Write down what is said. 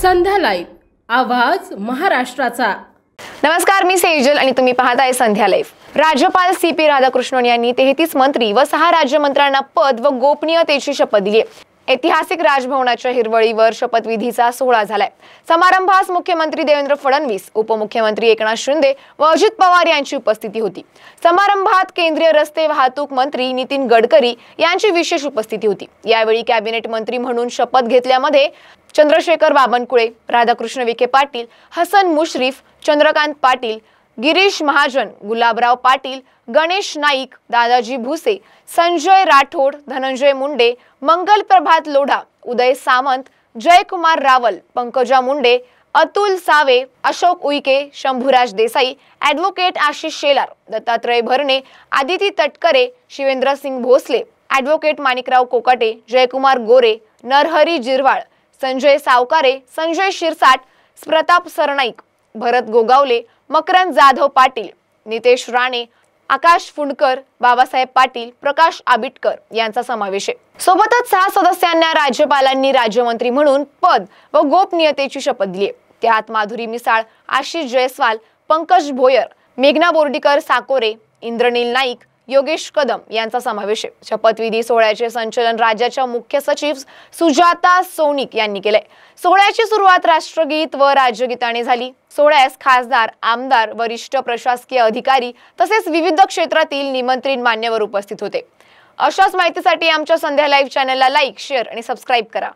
संध्या live आवाज महाराष्ट्राचा। नमस्कार, मी सेजल आणि तुम्ही पाहताय संध्या लाईव्ह। राज्यपाल CP राधाकृष्णन यांनी 33 मंत्री व 6 राज्यमंत्र्यांना पद व गोपनीयतेची शपथ दिली। ऐतिहासिक राजभवनाच्या हिरवळीवर शपथविधीचा सोहळा झालाय। समारंभास मुख्यमंत्री देवेंद्र फडणवीस, उपमुख्यमंत्री एकनाथ शिंदे व अजित पवार यांची उपस्थिती होती। समारंभात केंद्रीय रस्ते वाहतूक मंत्री नितीन गडकरी यांची विशेष उपस्थिती होती। यावेळी कॅबिनेट मंत्री म्हणून शपथ घेतल्यामध्ये चंद्रशेखर बावनकुळे, राधाकृष्ण विखे पाटील, हसन मुश्रीफ, चंद्रकांत पाटील, गिरीश महाजन, गुलाबराव पाटील, गणेश नाईक, दादाजी भुसे, संजय राठोड, धनंजय मुंडे, मंगल प्रभात लोढा, उदय सामंत, जयकुमार रावल, पंकजा मुंडे, अतुल सावे, अशोक उईके, शंभूराज देसाई, ॲडव्होकेट आशिष शेलार, दत्तात्रय भरणे, आदिती तटकरे, शिवेंद्र सिंग भोसले, ॲडव्होकेट माणिकराव कोकाटे, जयकुमार गोरे, नरहरी जिरवाळ, संजय सावकारे, संजय शिरसाट, प्रताप सरनाईक, भरत गोगावले, मकरंद जाधव पाटील, नितेश राणे, आकाश फुंडकर, बाबासाहेब पाटील, प्रकाश आबिटकर यांचा समावेश आहे। सोबतच 6 सदस्यांना राज्यपालांनी राज्यमंत्री म्हणून पद व गोपनीयतेची शपथ दिली। त्यात माधुरी मिसाळ, आशिष जयस्वाल, पंकज भोयर, मेघना बोर्डीकर साकोरे, इंद्रनील नाईक, योगेश कदम यांचा समावेश आहे। शपथविधी सोहळ्याचे संचालन राज्याच्या मुख्य सचिव सुजाता सोनिक यांनी केले। सोहळ्याची सुरुवात राष्ट्रगीत व राज्यगीताने झाली। सोहळ्यास खासदार, आमदार, वरिष्ठ प्रशासकीय अधिकारी तसेच विविध क्षेत्रातील निमंत्रित मान्यवर उपस्थित होते। अशाच माहितीसाठी आमच्या संध्या लाईव्ह चॅनलला लाईक, शेअर आणि सबस्क्राईब करा।